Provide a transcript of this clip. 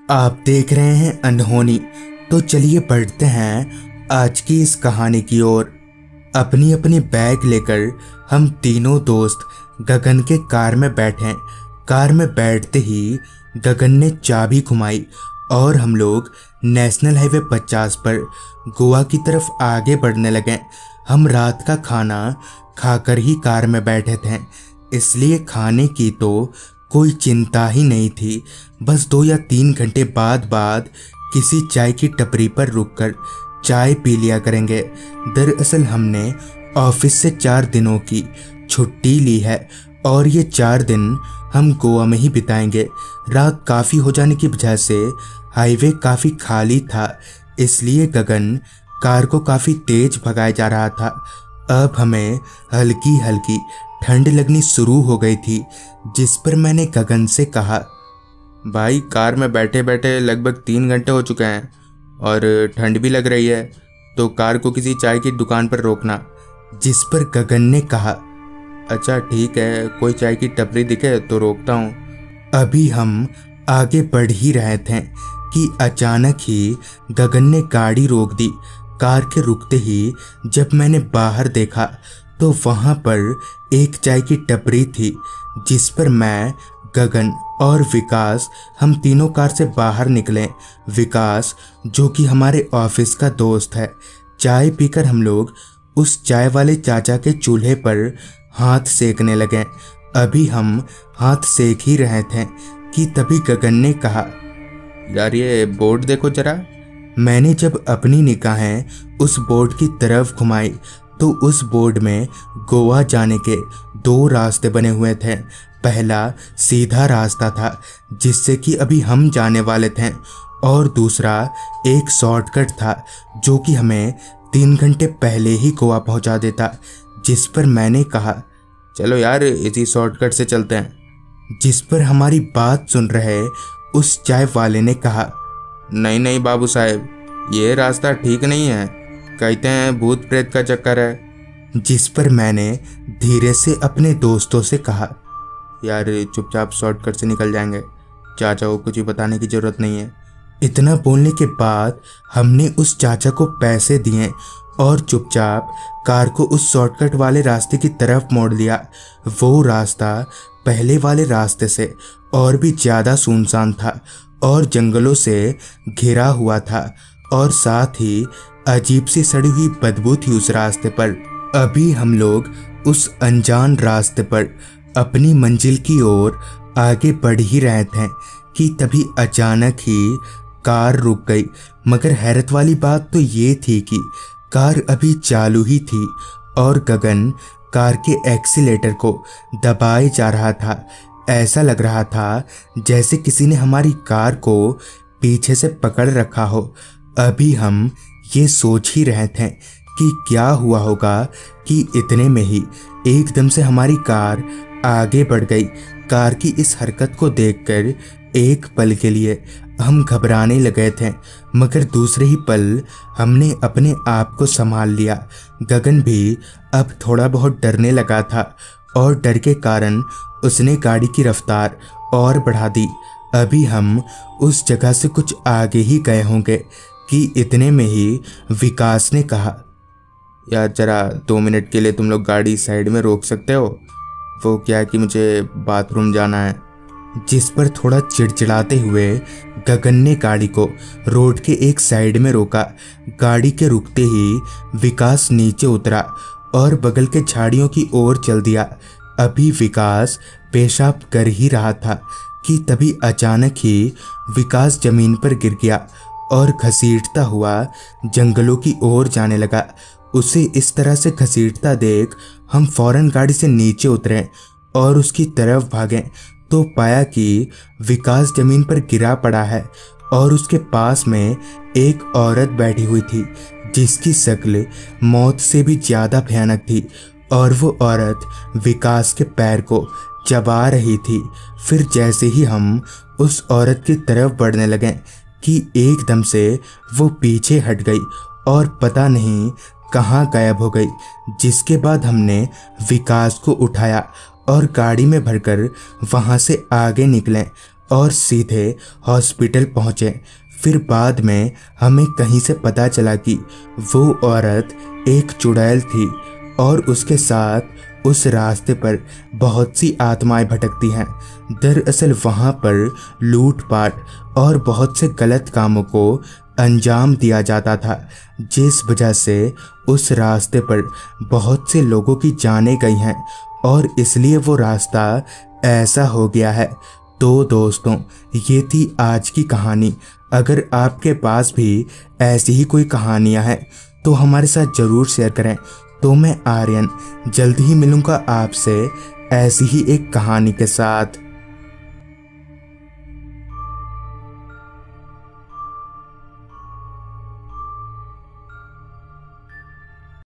आप देख रहे हैं अनहोनी। तो चलिए बढ़ते हैं आज की इस कहानी की ओर। अपनी अपनी बैग लेकर हम तीनों दोस्त गगन के कार में बैठे। कार में बैठते ही गगन ने चाबी घुमाई और हम लोग नेशनल हाईवे 50 पर गोवा की तरफ आगे बढ़ने लगे। हम रात का खाना खाकर ही कार में बैठे थे, इसलिए खाने की तो कोई चिंता ही नहीं थी। बस 2 या 3 घंटे बाद किसी चाय की टपरी पर रुककर चाय पी लिया करेंगे। दरअसल हमने ऑफिस से 4 दिनों की छुट्टी ली है और ये 4 दिन हम गोवा में ही बिताएंगे। रात काफ़ी हो जाने की वजह से हाईवे काफ़ी खाली था, इसलिए गगन कार को काफ़ी तेज भगाया जा रहा था। अब हमें हल्की हल्की ठंड लगनी शुरू हो गई थी, जिस पर मैंने गगन से कहा, भाई कार में बैठे बैठे लगभग 3 घंटे हो चुके हैं और ठंड भी लग रही है, तो कार को किसी चाय की दुकान पर रोकना। जिस पर गगन ने कहा, अच्छा ठीक है, कोई चाय की टपरी दिखे तो रोकता हूँ। अभी हम आगे बढ़ ही रहे थे कि अचानक ही गगन ने गाड़ी रोक दी। कार के रुकते ही जब मैंने बाहर देखा तो वहां पर एक चाय की टपरी थी, जिस पर मैं, गगन और विकास हम तीनों कार से बाहर निकले। विकास जो कि हमारे ऑफिस का दोस्त है। चाय पीकर हम लोग उस चाय वाले चाचा के चूल्हे पर हाथ सेकने लगे। अभी हम हाथ सेक ही रहे थे कि तभी गगन ने कहा, यार ये बोर्ड देखो जरा। मैंने जब अपनी निगाहें उस बोर्ड की तरफ घुमाई तो उस बोर्ड में गोवा जाने के 2 रास्ते बने हुए थे। पहला सीधा रास्ता था जिससे कि अभी हम जाने वाले थे, और दूसरा एक शॉर्टकट था जो कि हमें 3 घंटे पहले ही गोवा पहुंचा देता। जिस पर मैंने कहा, चलो यार इसी शॉर्टकट से चलते हैं। जिस पर हमारी बात सुन रहे उस चाय वाले ने कहा, नहीं नहीं बाबू साहब, ये रास्ता ठीक नहीं है, कहते हैं भूत प्रेत का चक्कर है। जिस पर मैंने धीरे से अपने दोस्तों से कहा, यार चुपचाप शॉर्टकट से निकल जाएंगे, चाचा को कुछ भी बताने की जरूरत नहीं है। इतना बोलने के बाद हमने उस चाचा को पैसे दिए और चुपचाप कार को उस शॉर्टकट वाले रास्ते की तरफ मोड़ लिया। वो रास्ता पहले वाले रास्ते से और भी ज़्यादा सुनसान था और जंगलों से घिरा हुआ था, और साथ ही अजीब सी सड़ी हुई बदबू थी उस रास्ते पर। अभी हम लोग उस अनजान रास्ते पर अपनी मंजिल की ओर आगे बढ़ ही रहे थे कि तभी अचानक ही कार रुक गई। मगर हैरत वाली बात तो ये थी कि कार अभी चालू ही थी और गगन कार के एक्सीलेटर को दबाए जा रहा था। ऐसा लग रहा था जैसे किसी ने हमारी कार को पीछे से पकड़ रखा हो। अभी हम ये सोच ही रहे थे कि क्या हुआ होगा कि इतने में ही एकदम से हमारी कार आगे बढ़ गई। कार की इस हरकत को देखकर एक पल के लिए हम घबराने लगे थे, मगर दूसरे ही पल हमने अपने आप को संभाल लिया। गगन भी अब थोड़ा बहुत डरने लगा था और डर के कारण उसने गाड़ी की रफ्तार और बढ़ा दी। अभी हम उस जगह से कुछ आगे ही गए होंगे कि इतने में ही विकास ने कहा, यार जरा 2 मिनट के लिए तुम लोग गाड़ी साइड में रोक सकते हो, वो क्या है कि मुझे बाथरूम जाना है। जिस पर थोड़ा चिड़चिड़ाते हुए गगन ने गाड़ी को रोड के एक साइड में रोका। गाड़ी के रुकते ही विकास नीचे उतरा और बगल के झाड़ियों की ओर चल दिया। अभी विकास पेशाब कर ही रहा था कि तभी अचानक ही विकास जमीन पर गिर गया और घसीटता हुआ जंगलों की ओर जाने लगा। उसे इस तरह से घसीटता देख हम फौरन गाड़ी से नीचे उतरे और उसकी तरफ भागे तो पाया कि विकास जमीन पर गिरा पड़ा है और उसके पास में एक औरत बैठी हुई थी, जिसकी शक्ल मौत से भी ज़्यादा भयानक थी, और वो औरत विकास के पैर को चबा रही थी। फिर जैसे ही हम उस औरत की तरफ बढ़ने लगे कि एकदम से वो पीछे हट गई और पता नहीं कहाँ गायब हो गई। जिसके बाद हमने विकास को उठाया और गाड़ी में भरकर वहाँ से आगे निकले और सीधे हॉस्पिटल पहुंचे। फिर बाद में हमें कहीं से पता चला कि वो औरत एक चुड़ैल थी और उसके साथ उस रास्ते पर बहुत सी आत्माएं भटकती हैं। दरअसल वहाँ पर लूटपाट और बहुत से गलत कामों को अंजाम दिया जाता था, जिस वजह से उस रास्ते पर बहुत से लोगों की जानें गई हैं और इसलिए वो रास्ता ऐसा हो गया है। तो दोस्तों, ये थी आज की कहानी। अगर आपके पास भी ऐसी ही कोई कहानियाँ हैं तो हमारे साथ ज़रूर शेयर करें। तो मैं आर्यन जल्द ही मिलूँगा आपसे ऐसी ही एक कहानी के साथ।